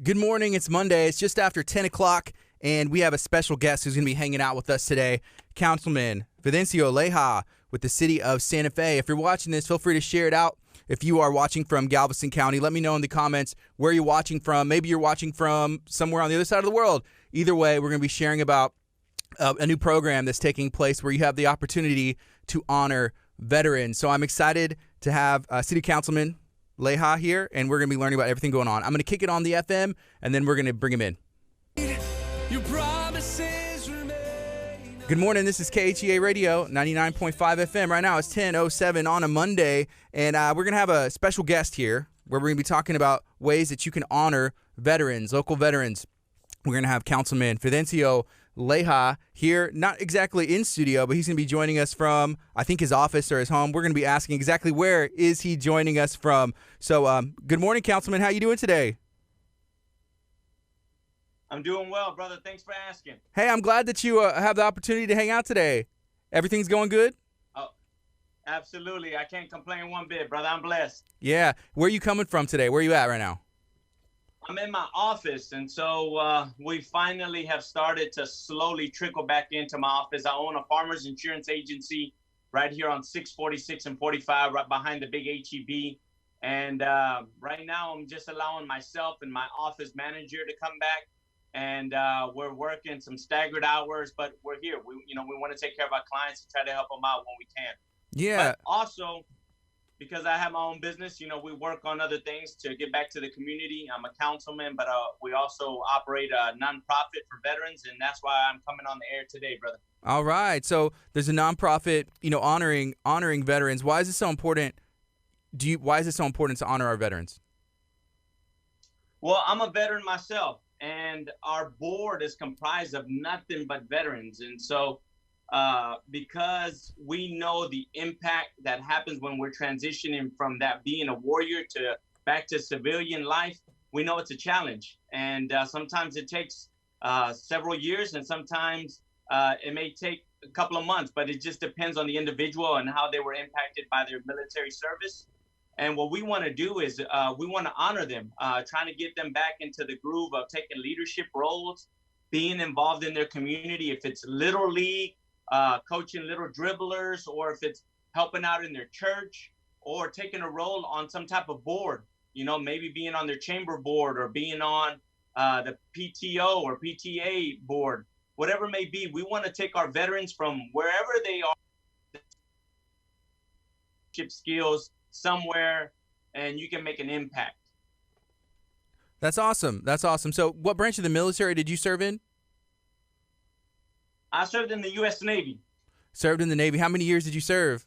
Good morning. It's Monday. It's just after 10 o'clock, and we have a special guest who's going to be hanging out with us today, Councilman Fidencio Leja with the city of Santa Fe. If you're watching this, feel free to share it out. If you are watching from Galveston County, let me know in the comments where you're watching from. Maybe you're watching from somewhere on the other side of the world. Either way, we're going to be sharing about a new program that's taking place where you have the opportunity to honor veterans. So I'm excited to have City Councilman Leja here, and we're going to be learning about everything going on. I'm going to kick it on the FM, and then we're going to bring him in. Good morning. This is KHEA Radio, 99.5 FM. Right now it's 10:07 on a Monday, and we're going to have a special guest here where we're going to be talking about ways that you can honor veterans, local veterans. We're going to have Councilman Fidencio Leja here, not exactly in studio, but he's going to be joining us from, I think, his office or his home. We're going to be asking exactly where is he joining us from. So good morning, Councilman. How you doing today? I'm doing well, brother. Thanks for asking. Hey, I'm glad that you have the opportunity to hang out today. Everything's going good? Oh, absolutely. I can't complain one bit, brother. I'm blessed. Yeah. Where are you coming from today? Where are you at right now? I'm in my office, and so we finally have started to slowly trickle back into my office. I own a farmer's insurance agency right here on 646 and 45, right behind the big HEB. And right now, I'm just allowing myself and my office manager to come back. And we're working some staggered hours, but we're here. We want to take care of our clients and try to help them out when we can. Yeah. But also, because I have my own business, we work on other things to get back to the community. I'm a councilman, but we also operate a nonprofit for veterans, and that's why I'm coming on the air today, brother. All right. So there's a nonprofit, honoring veterans. Why is it so important? Why is it so important to honor our veterans? Well, I'm a veteran myself, and our board is comprised of nothing but veterans, and so because we know the impact that happens when we're transitioning from that being a warrior to back to civilian life, we know it's a challenge. And sometimes it takes several years, and sometimes it may take a couple of months, but it just depends on the individual and how they were impacted by their military service. And what we want to do is we want to honor them, trying to get them back into the groove of taking leadership roles, being involved in their community, if it's Little League, coaching little dribblers, or if it's helping out in their church, or taking a role on some type of board, maybe being on their chamber board or being on the PTO or PTA board, whatever it may be. We want to take our veterans from wherever they are, skills somewhere, and you can make an impact. That's awesome. That's awesome. So what branch of the military did you serve in? I served in the U.S. Navy. Served in the Navy. How many years did you serve?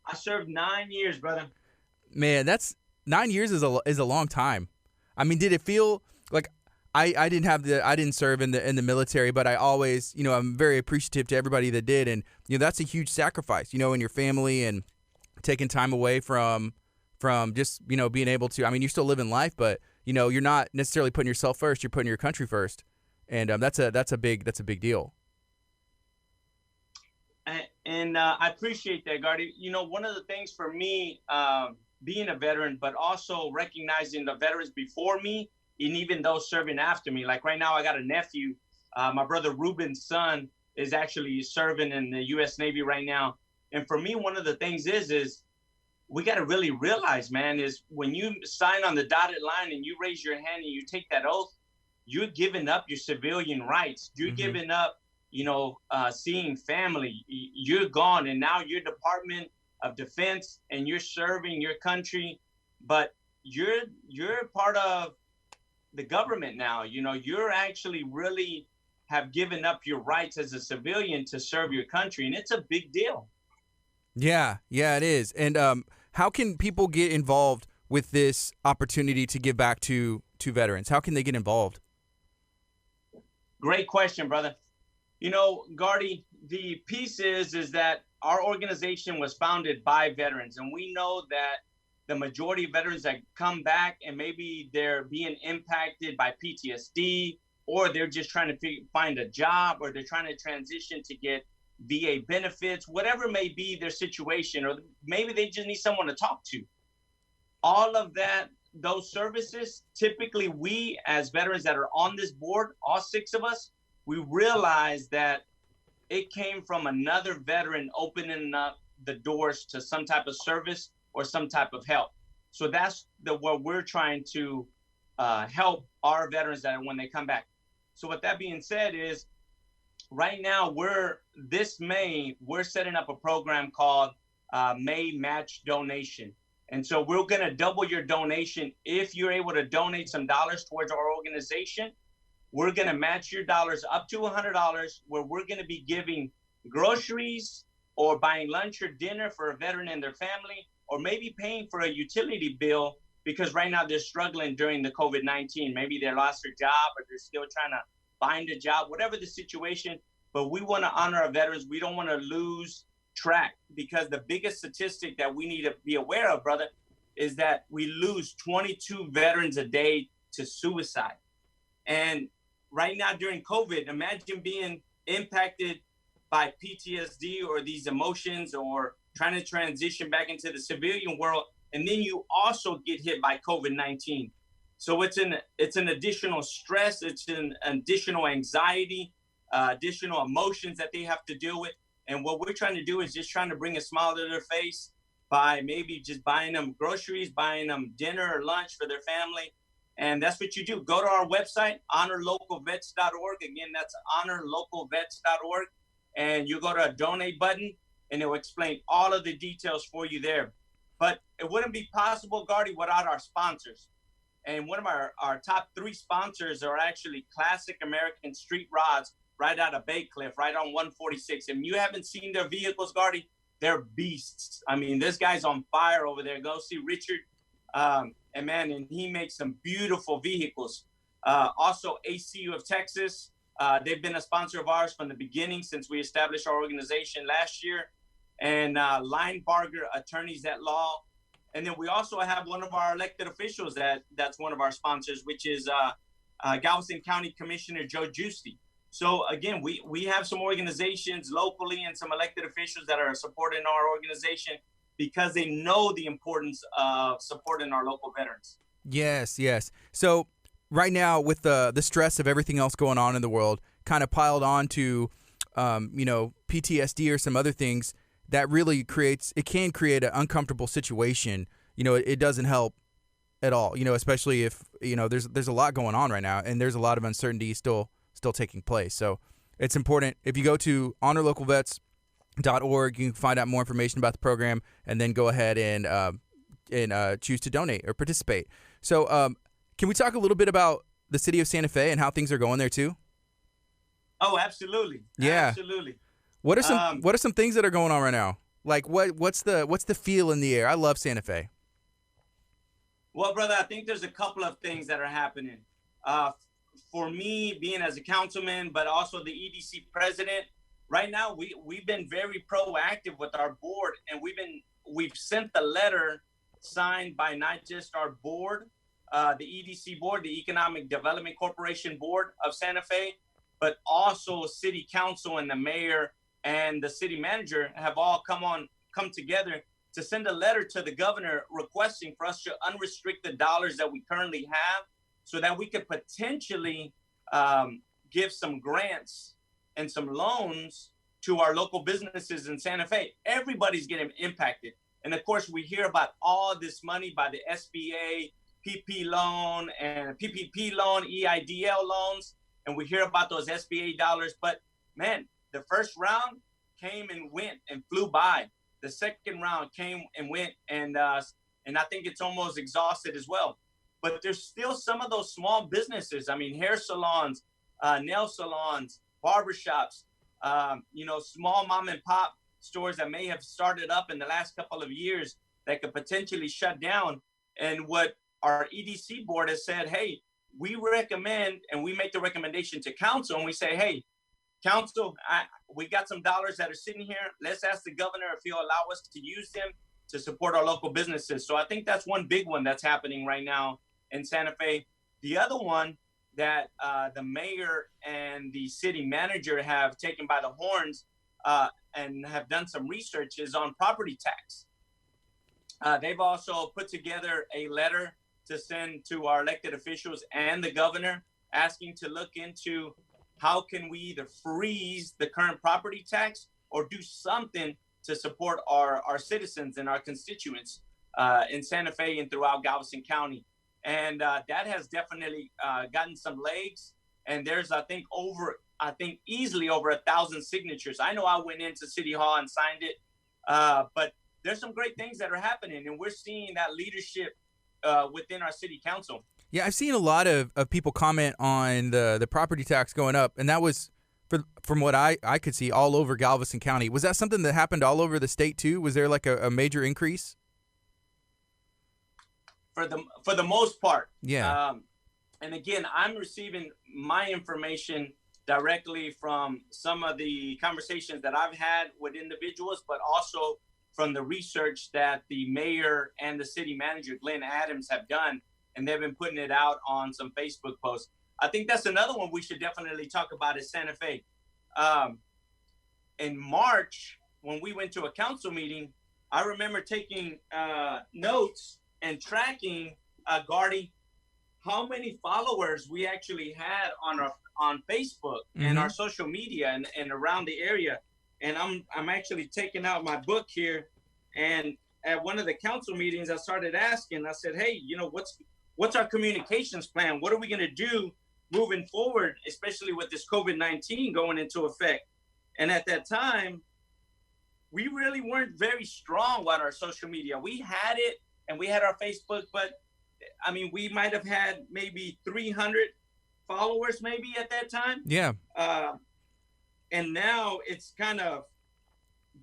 I served 9 years, brother. Man, that's 9 years is a long time. I mean, did it feel like I didn't serve in the military, but I always, I'm very appreciative to everybody that did, and that's a huge sacrifice, in your family and taking time away from just being able to. I mean, you're still living life, but you're not necessarily putting yourself first. You're putting your country first. And that's a big deal. And I appreciate that, Gardy. One of the things for me, being a veteran, but also recognizing the veterans before me, and even those serving after me. Like right now, I got a nephew. My brother Ruben's son is actually serving in the U.S. Navy right now. And for me, one of the things is we got to really realize, man, is when you sign on the dotted line and you raise your hand and you take that oath, you're giving up your civilian rights. You're giving up, seeing family. You're gone, and now you're Department of Defense, and you're serving your country. But you're part of the government now. You're actually really have given up your rights as a civilian to serve your country, and it's a big deal. Yeah, it is. And how can people get involved with this opportunity to give back to veterans? How can they get involved? Great question, brother. Gardy, the piece is that our organization was founded by veterans, and we know that the majority of veterans that come back and maybe they're being impacted by PTSD, or they're just trying to find a job, or they're trying to transition to get VA benefits, whatever may be their situation, or maybe they just need someone to talk to. All of that those services, typically we as veterans that are on this board, all 6 of us, we realize that it came from another veteran opening up the doors to some type of service or some type of help. So that's what we're trying to help our veterans that when they come back. So with that being said is, right now this May, we're setting up a program called May Match Donation. And so we're going to double your donation. If you're able to donate some dollars towards our organization, we're going to match your dollars up to $100, where we're going to be giving groceries or buying lunch or dinner for a veteran and their family, or maybe paying for a utility bill, because right now they're struggling during the COVID-19. Maybe they lost their job or they're still trying to find a job, whatever the situation. But we want to honor our veterans. We don't want to lose track, because the biggest statistic that we need to be aware of, brother, is that we lose 22 veterans a day to suicide. And right now during COVID, imagine being impacted by PTSD or these emotions, or trying to transition back into the civilian world, and then you also get hit by COVID-19. So it's an additional stress, it's an additional anxiety, additional emotions that they have to deal with. And what we're trying to do is just trying to bring a smile to their face by maybe just buying them groceries, buying them dinner or lunch for their family. And that's what you do. Go to our website, honorlocalvets.org. Again, that's honorlocalvets.org. And you go to a donate button, and it will explain all of the details for you there. But it wouldn't be possible, Gardy, without our sponsors. And one of our top 3 sponsors are actually Classic American Street Rods, right out of Bay Cliff, right on 146. And you haven't seen their vehicles, Gardy, they're beasts. I mean, this guy's on fire over there. Go see Richard. And he makes some beautiful vehicles. Also, ACU of Texas, they've been a sponsor of ours from the beginning, since we established our organization last year. And Linebarger Attorneys at Law. And then we also have one of our elected officials that's one of our sponsors, which is Galveston County Commissioner Joe Giusti. So again, we have some organizations locally and some elected officials that are supporting our organization, because they know the importance of supporting our local veterans. Yes, yes. So right now, with the stress of everything else going on in the world, kind of piled on to, PTSD or some other things, that really can create an uncomfortable situation. It doesn't help at all, especially if, there's a lot going on right now, and there's a lot of uncertainty still taking place. So it's important. If you go to honorlocalvets.org, you can find out more information about the program, and then go ahead and choose to donate or participate. So can we talk a little bit about the city of Santa Fe and how things are going there too? Oh, absolutely. Yeah. Absolutely. What are some things that are going on right now? Like what's the feel in the air? I love Santa Fe. Well, brother, I think there's a couple of things that are happening. For me, being as a councilman, but also the EDC president, right now we've been very proactive with our board, and we've sent the letter signed by not just our board, the EDC board, the Economic Development Corporation board of Santa Fe, but also city council and the mayor and the city manager have all come together to send a letter to the governor requesting for us to unrestrict the dollars that we currently have, so that we could potentially give some grants and some loans to our local businesses in Santa Fe. Everybody's getting impacted. And of course, we hear about all this money by the SBA, PPP loan, EIDL loans, and we hear about those SBA dollars. But man, the first round came and went and flew by. The second round came and went, and I think it's almost exhausted as well. But there's still some of those small businesses. I mean, hair salons, nail salons, barbershops, small mom and pop stores that may have started up in the last couple of years that could potentially shut down. And what our EDC board has said, hey, we recommend, and we make the recommendation to council, and we say, hey, council, we got some dollars that are sitting here. Let's ask the governor if he'll allow us to use them to support our local businesses. So I think that's one big one that's happening right now in Santa Fe. The other one that the mayor and the city manager have taken by the horns and have done some research is on property tax. They've also put together a letter to send to our elected officials and the governor, asking to look into how can we either freeze the current property tax or do something to support our citizens and our constituents in Santa Fe and throughout Galveston County. And that has definitely gotten some legs. And there's, I think, easily over 1,000 signatures. I know I went into City Hall and signed it, but there's some great things that are happening, and we're seeing that leadership within our city council. Yeah, I've seen a lot of people comment on the property tax going up, and that was, from what I could see, all over Galveston County. Was that something that happened all over the state too? Was there like a major increase? For the most part. Yeah. And again, I'm receiving my information directly from some of the conversations that I've had with individuals, but also from the research that the mayor and the city manager, Glenn Adams, have done. And they've been putting it out on some Facebook posts. I think that's another one we should definitely talk about is Santa Fe. In March, when we went to a council meeting, I remember taking notes and tracking, Gardy, how many followers we actually had on Facebook and our social media and around the area. And I'm actually taking out my book here. And at one of the council meetings, I started asking, I said, hey, what's our communications plan? What are we going to do moving forward, especially with this COVID-19 going into effect? And at that time, we really weren't very strong with our social media. We had it and we had our Facebook, but I mean, we might have had maybe 300 followers maybe at that time. Yeah. And now it's kind of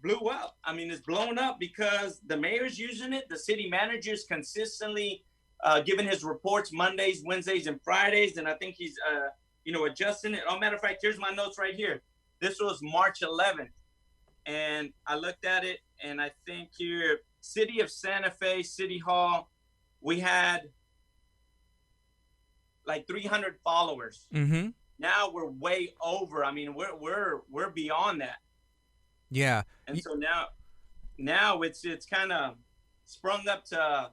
blew up. I mean, it's blown up because the mayor's using it. The city manager's consistently giving his reports Mondays, Wednesdays, and Fridays. And I think he's, adjusting it. Oh, matter of fact, here's my notes right here. This was March 11th. And I looked at it, and I think here, City of Santa Fe, City Hall, we had like 300 followers. Mm-hmm. Now we're way over. I mean, we're beyond that. Yeah. And so now it's kind of sprung up to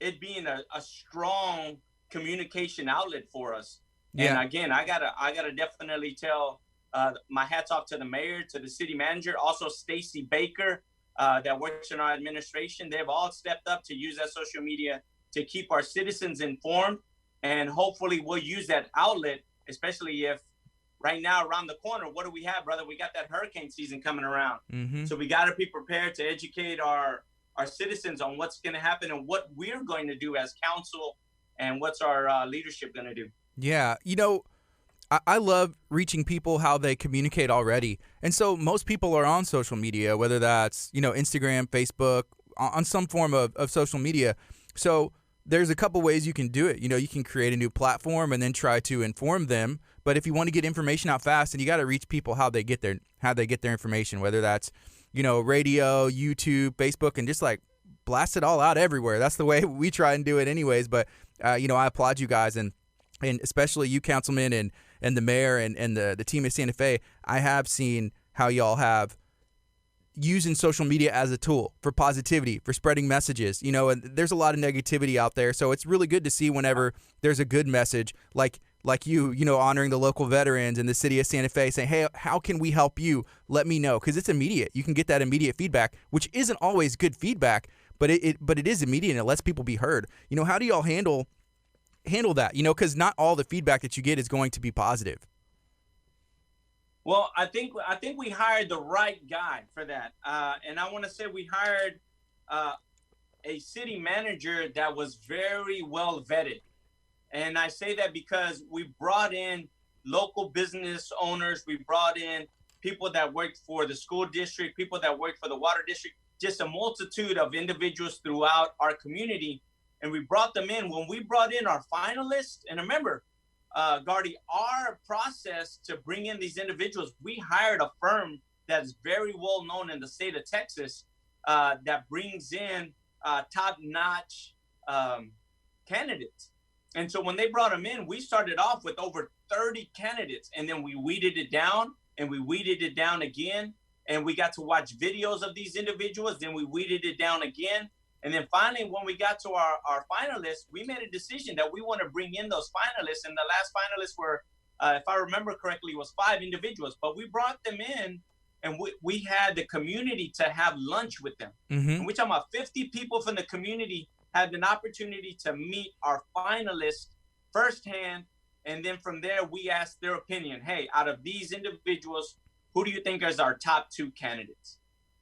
it being a strong communication outlet for us. Yeah. And again, I gotta definitely tell my hats off to the mayor, to the city manager, also Stacy Baker, that works in our administration. They've all stepped up to use that social media to keep our citizens informed. And hopefully we'll use that outlet, especially if right now around the corner, what do we have, brother? We got that hurricane season coming around. Mm-hmm. So we got to be prepared to educate our citizens on what's going to happen and what we're going to do as council and what's our leadership going to do. Yeah. I love reaching people how they communicate already. And so most people are on social media, whether that's, Instagram, Facebook, on some form of social media. So there's a couple ways you can do it. You can create a new platform and then try to inform them. But if you want to get information out fast, then you got to reach people how they get their information, whether that's, radio, YouTube, Facebook, and just like blast it all out everywhere. That's the way we try and do it anyways. But, I applaud you guys and especially you, councilman, and the mayor and the team of Santa Fe. I have seen how y'all have using social media as a tool for positivity, for spreading messages, and there's a lot of negativity out there. So it's really good to see whenever there's a good message like you, honoring the local veterans in the city of Santa Fe, saying, hey, how can we help you? Let me know. Because it's immediate. You can get that immediate feedback, which isn't always good feedback, but it is immediate and it lets people be heard. How do y'all handle that? Because not all the feedback that you get is going to be positive. Well, I think we hired the right guy for that. And I want to say we hired a city manager that was very well vetted. And I say that because we brought in local business owners. We brought in people that worked for the school district, people that worked for the water district, just a multitude of individuals throughout our community. And we brought them in. When we brought in our finalists, and remember, Gardy, our process to bring in these individuals, we hired a firm that's very well known in the state of Texas that brings in top-notch candidates. And so when they brought them in, we started off with over 30 candidates, and then we weeded it down, and we weeded it down again, and we got to watch videos of these individuals, then we weeded it down again. And then finally, when we got to our finalists, we made a decision that we want to bring in those finalists. And the last finalists were, if I remember correctly, was 5 individuals. But we brought them in, and we had the community to have lunch with them. Mm-hmm. And we're talking about 50 people from the community had an opportunity to meet our finalists firsthand. And then from there, we asked their opinion. Hey, out of these individuals, who do you think is our top 2 candidates?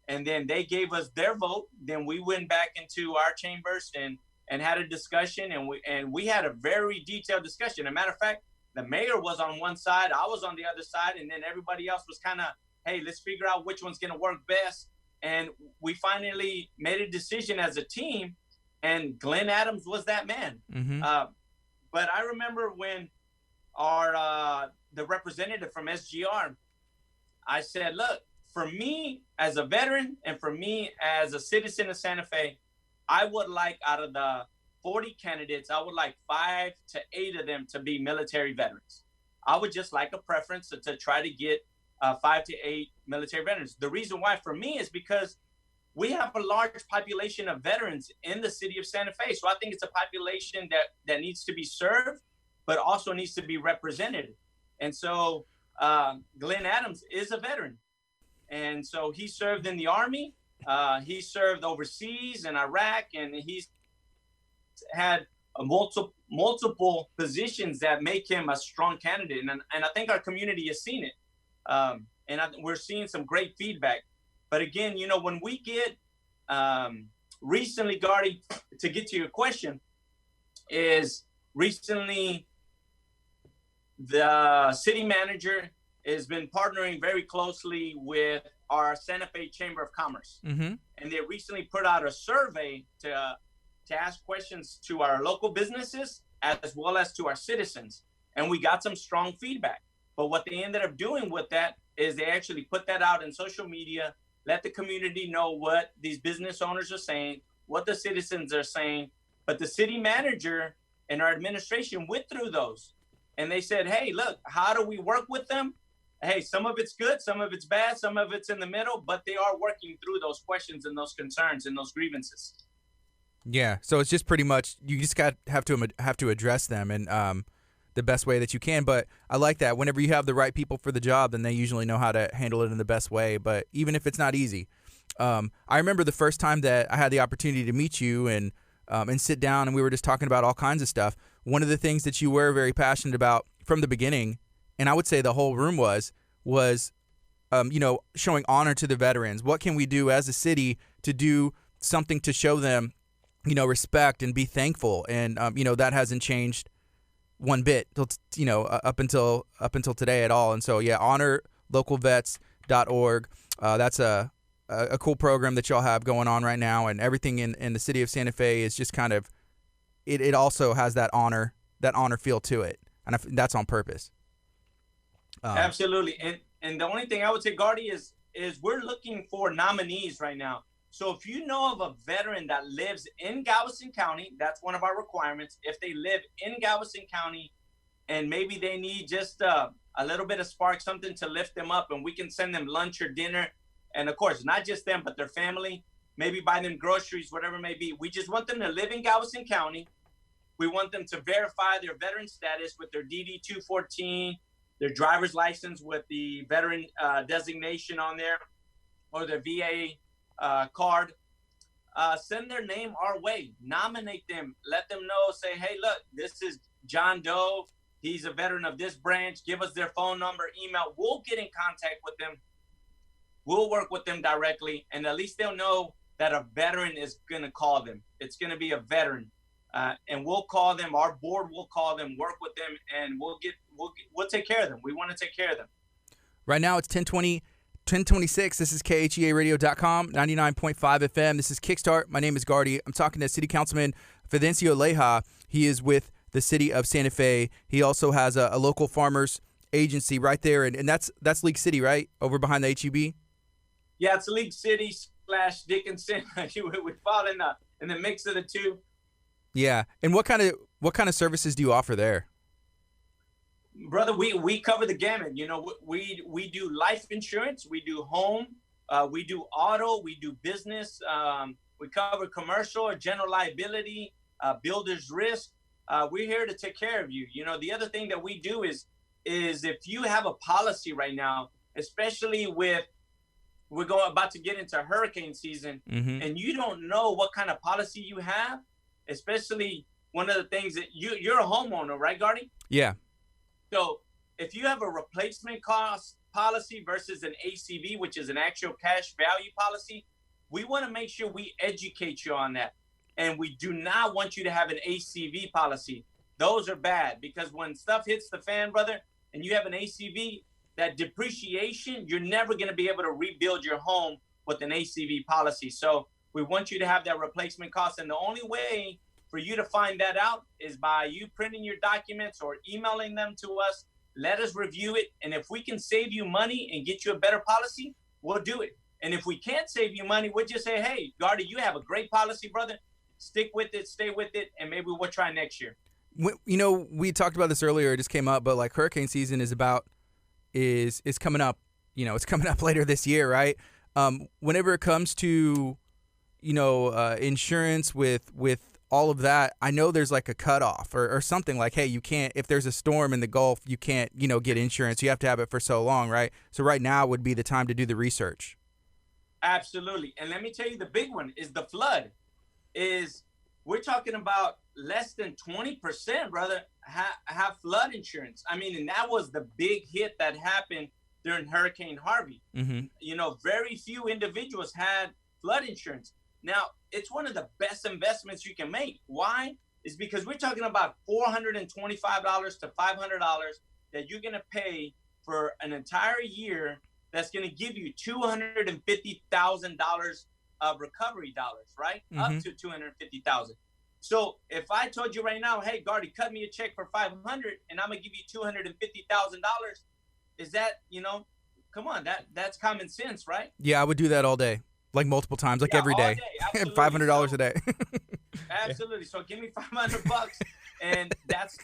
And then they gave us their vote. Then we went back into our chambers and had a discussion. And we had a very detailed discussion. As a matter of fact, the mayor was on one side, I was on the other side, and then everybody else was kind of, hey, let's figure out which one's going to work best. And we finally made a decision as a team, and Glenn Adams was that man. Mm-hmm. But I remember when the representative from SGR, I said, look, for me as a veteran and for me as a citizen of Santa Fe, I would like, out of the 40 candidates, I would like 5 to 8 of them to be military veterans. I would just like a preference to try to get 5 to 8 military veterans. The reason why for me is because we have a large population of veterans in the city of Santa Fe. So I think it's a population that needs to be served, but also needs to be represented. And so Glenn Adams is a veteran. And so he served in the Army. He served overseas in Iraq, and he's had multiple positions that make him a strong candidate. And I think our community has seen it. We're seeing some great feedback. But again, when we get recently, Gardy, to get to your question, is recently the city manager has been partnering very closely with our Santa Fe Chamber of Commerce. Mm-hmm. And they recently put out a survey to ask questions to our local businesses as well as to our citizens. And we got some strong feedback. But what they ended up doing with that is they actually put that out in social media, let the community know what these business owners are saying, what the citizens are saying. But the city manager and our administration went through those. And they said, hey, look, how do we work with them? Hey, some of it's good, some of it's bad, some of it's in the middle, but they are working through those questions and those concerns and those grievances. Yeah, so it's just pretty much you just have to address them and the best way that you can. But I like that. Whenever you have the right people for the job, then they usually know how to handle it in the best way. But even if it's not easy, I remember the first time that I had the opportunity to meet you and sit down, and we were just talking about all kinds of stuff. One of the things that you were very passionate about from the beginning, and I would say the whole room was showing honor to the veterans. What can we do as a city to do something to show them, respect and be thankful? And that hasn't changed one bit till up until today at all. And so honorlocalvets.org. That's a cool program that y'all have going on right now, and everything in the city of Santa Fe is just kind of it also has that honor feel to it, and that's on purpose. Absolutely. And the only thing I would say, Gardy, is we're looking for nominees right now. So if you know of a veteran that lives in Galveston County, that's one of our requirements. If they live in Galveston County and maybe they need just a little bit of spark, something to lift them up, and we can send them lunch or dinner. And of course, not just them, but their family, maybe buy them groceries, whatever it may be. We just want them to live in Galveston County. We want them to verify their veteran status with their DD-214, their driver's license with the veteran designation on there, or their VA card. Send their name our way. Nominate them. Let them know. Say, hey, look, this is John Doe. He's a veteran of this branch. Give us their phone number, email. We'll get in contact with them. We'll work with them directly, and at least they'll know that a veteran is going to call them. It's going to be a veteran. And we'll call them. Our board will call them, work with them, and we'll take care of them. We want to take care of them. Right now it's 10:26. This is KHEAradio.com, 99.5 FM. This is Kickstart. My name is Gardy. I'm talking to City Councilman Fidencio Leija. He is with the city of Santa Fe. He also has a local farmers agency right there, and that's League City, right? Over behind the HEB? Yeah, it's League City / Dickinson. We fall in the mix of the two. Yeah. And what kind of services do you offer there? Brother, we cover the gamut. We do life insurance, we do home, we do auto, we do business. We cover commercial or general liability, builder's risk. We're here to take care of you. The other thing that we do is if you have a policy right now, especially with we're about to get into hurricane season, and you don't know what kind of policy you have, especially one of the things that you're a homeowner, right, Gardy? Yeah. So if you have a replacement cost policy versus an ACV, which is an actual cash value policy, we want to make sure we educate you on that. And we do not want you to have an ACV policy. Those are bad, because when stuff hits the fan, brother, and you have an ACV, that depreciation, you're never going to be able to rebuild your home with an ACV policy. So we want you to have that replacement cost. And the only way for you to find that out is by you printing your documents or emailing them to us. Let us review it. And if we can save you money and get you a better policy, we'll do it. And if we can't save you money, we'll just say, hey, Gardy, you have a great policy, brother. Stick with it, stay with it, and maybe we'll try next year. We talked about this earlier. It just came up, but like hurricane season is coming up. It's coming up later this year, right? Whenever it comes to, insurance with all of that, I know there's like a cutoff or something like, hey, you can't, if there's a storm in the Gulf, you can't, get insurance. You have to have it for so long, right? So right now would be the time to do the research. Absolutely. And let me tell you, the big one is the flood. We're talking about less than 20%, brother, have flood insurance. I mean, and that was the big hit that happened during Hurricane Harvey. Very few individuals had flood insurance. Now, it's one of the best investments you can make. Why? It's because we're talking about $425 to $500 that you're going to pay for an entire year. That's going to give you $250,000 of recovery dollars, right? Up to $250,000. So if I told you right now, hey, Gardy, cut me a check for $500 and I'm going to give you $250,000, is that, come on, that's common sense, right? Yeah, I would do that all day, like multiple times, like every day. $500 a day. Absolutely. So give me $500 and that's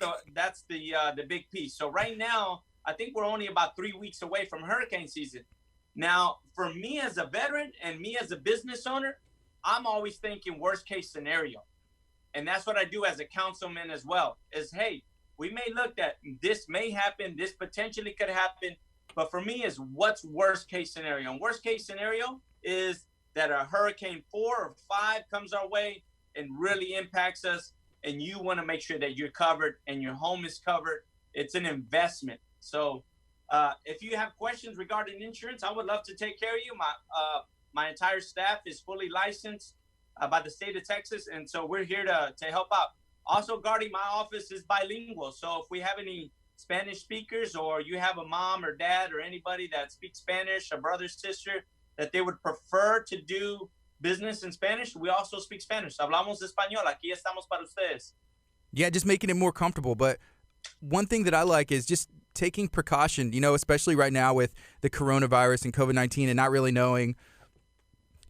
the big piece. So right now, I think we're only about 3 weeks away from hurricane season. Now, for me as a veteran and me as a business owner, I'm always thinking worst case scenario. And that's what I do as a councilman as well, is, hey, we may look at this may happen, this potentially could happen, but for me is what's worst case scenario? And worst case scenario is that a hurricane 4 or 5 comes our way and really impacts us, and you want to make sure that you're covered and your home is covered. It's an investment. So if you have questions regarding insurance, I would love to take care of you. My entire staff is fully licensed by the state of Texas, and so we're here to help out. Also, Gardy, my office is bilingual, so if we have any Spanish speakers, or you have a mom or dad or anybody that speaks Spanish, a brother, sister, that they would prefer to do business in Spanish, we also speak Spanish. Hablamos español. Aquí estamos para ustedes. Yeah, just making it more comfortable. But one thing that I like is just taking precaution, especially right now with the coronavirus and COVID-19 and not really knowing,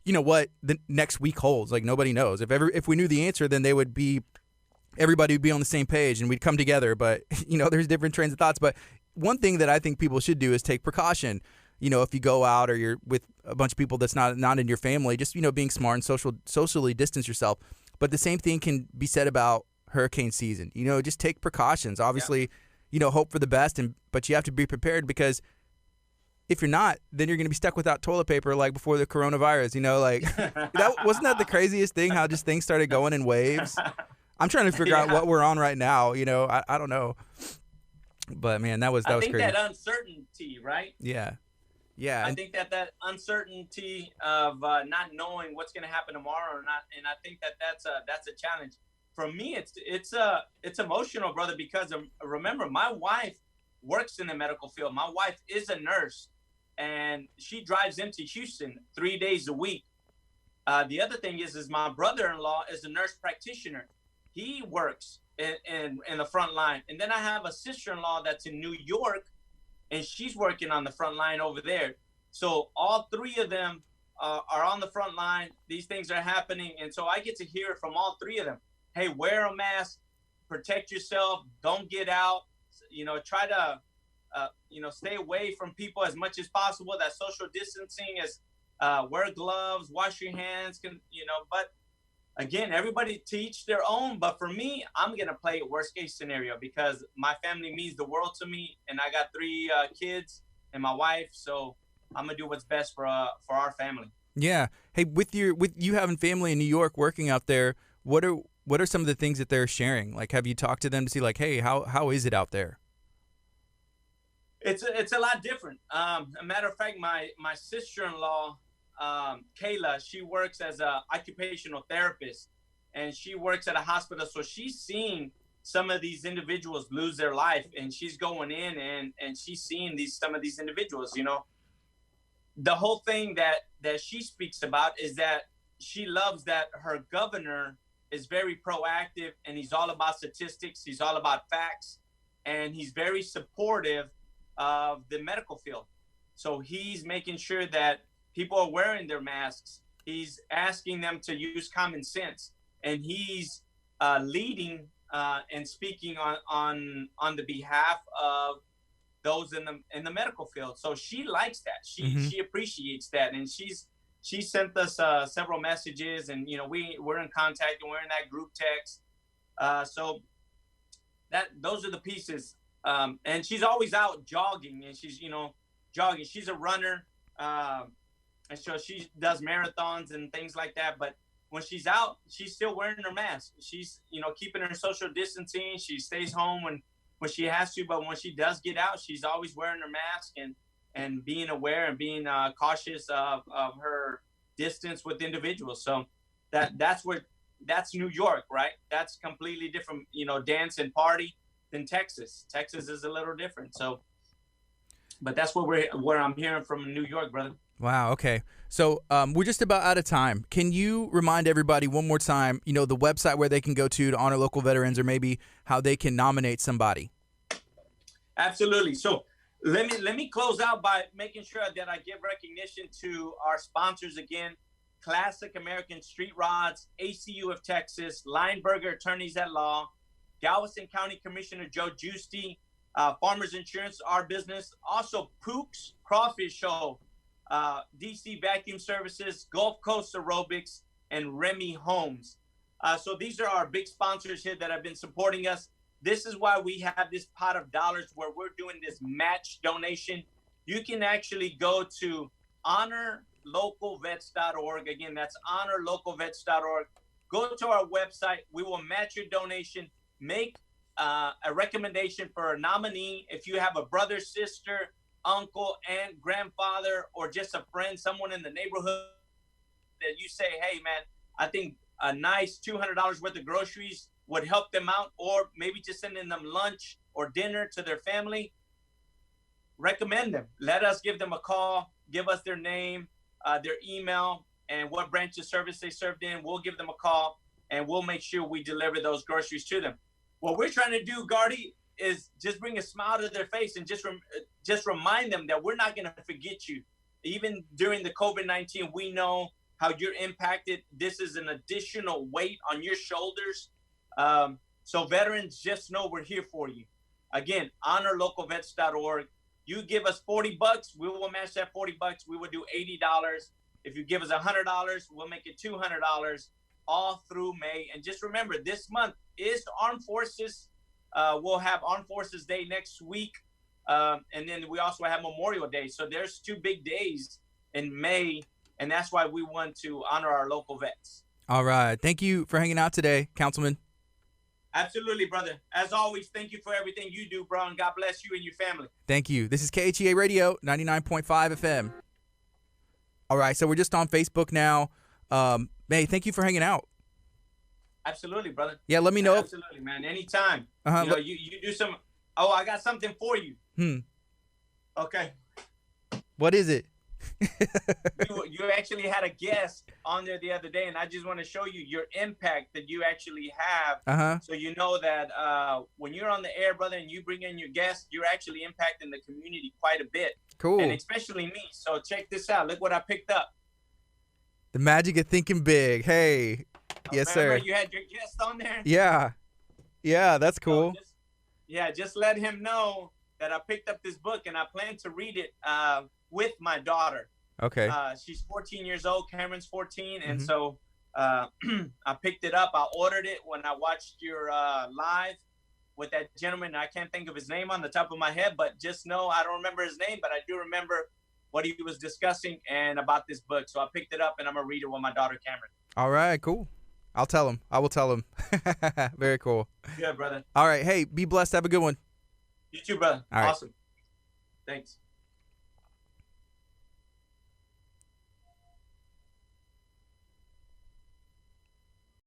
what the next week holds. Like, nobody knows. If we knew the answer, then everybody would be on the same page and we'd come together. But, there's different trains of thoughts. But one thing that I think people should do is take precaution. If you go out or you're with a bunch of people that's not in your family, just, being smart and socially distance yourself. But the same thing can be said about hurricane season. Just take precautions. Obviously, hope for the best, but you have to be prepared, because if you're not, then you're going to be stuck without toilet paper like before the coronavirus. Wasn't that the craziest thing, how just things started going in waves? I'm trying to figure out what we're on right now. I don't know. But, man, that was crazy. I think that uncertainty, right? Yeah. I think that uncertainty of not knowing what's going to happen tomorrow or not, and I think that's a challenge. For me, it's emotional, brother, because remember, my wife works in the medical field. My wife is a nurse, and she drives into Houston 3 days a week. The other thing is my brother-in-law is a nurse practitioner. He works in the front line. And then I have a sister-in-law that's in New York, and she's working on the front line over there. So all three of them are on the front line. These things are happening. And so I get to hear from all three of them. Hey, wear a mask, protect yourself, don't get out, try to, stay away from people as much as possible. That social distancing is wear gloves, wash your hands, but again, everybody teach their own. But for me, I'm going to play a worst case scenario because my family means the world to me. And I got 3 kids and my wife. So I'm going to do what's best for our family. Yeah. Hey, with you having family in New York working out there, what are some of the things that they're sharing? Like, have you talked to them to see like, hey, how is it out there? It's a lot different. A matter of fact, my sister-in-law, Kayla, she works as a occupational therapist, and she works at a hospital. So she's seeing some of these individuals lose their life, and she's going in and she's seeing some of these individuals. The whole thing that she speaks about is that she loves that her governor is very proactive, and he's all about statistics. He's all about facts, and he's very supportive of the medical field. So he's making sure that people are wearing their masks. He's asking them to use common sense, and he's leading and speaking on the behalf of those in the medical field. So she likes that. She appreciates that, and she sent us several messages, and we're in contact, and we're in that group text. So those are the pieces. And she's always out jogging, and she's jogging. She's a runner, and so she does marathons and things like that. But when she's out, she's still wearing her mask. She's keeping her social distancing. She stays home when she has to, but when she does get out, she's always wearing her mask and being aware and being cautious of her distance with individuals. So that's New York, right? That's completely different, dance and party than Texas. Texas is a little different. So, but that's where I'm hearing from New York, brother. Wow. Okay. So we're just about out of time. Can you remind everybody one more time, the website where they can go to honor local veterans, or maybe how they can nominate somebody? Absolutely. So let me close out by making sure that I give recognition to our sponsors again: Classic American Street Rods, ACU of Texas, Lineberger Attorneys at Law, Galveston County Commissioner Joe Giusti, Farmers Insurance, our business, also Pook's Crawfish Show, DC Vacuum Services, Gulf Coast Aerobics, and Remy Homes. So these are our big sponsors here that have been supporting us. This is why we have this pot of dollars where we're doing this match donation. You can actually go to honorlocalvets.org. Again, that's honorlocalvets.org. Go to our website. We will match your donation. Make a recommendation for a nominee. If you have a brother, sister, uncle, aunt, grandfather, or just a friend, someone in the neighborhood that you say, hey, man, I think a nice $200 worth of groceries would help them out, or maybe just sending them lunch or dinner to their family, recommend them. Let us give them a call, give us their name, their email, and what branch of service they served in. We'll give them a call, and we'll make sure we deliver those groceries to them. What we're trying to do, Gardy, is just bring a smile to their face and just remind them that we're not going to forget you. Even during the COVID-19, we know how you're impacted. This is an additional weight on your shoulders. So veterans, just know we're here for you. Again, honorlocalvets.org. You give us $40, we will match that $40. We will do $80. If you give us $100, we'll make it $200 all through May. And just remember, this month is Armed Forces. We'll have Armed Forces Day next week. And then we also have Memorial Day. So there's 2 big days in May, and that's why we want to honor our local vets. All right. Thank you for hanging out today, Councilman. Absolutely, brother. As always, thank you for everything you do, bro, and God bless you and your family. Thank you. This is KHEA Radio, 99.5 FM. All right, so we're just on Facebook now. Hey, thank you for hanging out. Absolutely, brother. Yeah, let me know. Absolutely, man. Anytime. You do some. Oh, I got something for you. Okay. What is it? You actually had a guest on there the other day, and I just want to show you your impact that you actually have. So you know that when you're on the air, brother, and you bring in your guests, you're actually impacting the community quite a bit. Cool. And especially me. So check this out. Look what I picked up. The magic of thinking big. Hey. Yes, sir. You had your guest on there? Yeah. Yeah, that's cool. So just let him know that I picked up this book, and I plan to read it with my daughter. Okay. She's 14 years old. Cameron's 14, and Mhm. so I picked it up. I ordered it when I watched your live with that gentleman. I can't think of his name on the top of my head, but just know I don't remember his name, but I do remember what he was discussing and about this book. So I picked it up, and I'm gonna read it with my daughter Cameron. All right, cool. I'll tell him. I will tell him. Very cool. Good, brother. All right. Hey, be blessed. Have a good one. You too, brother. All right. Awesome. Thanks.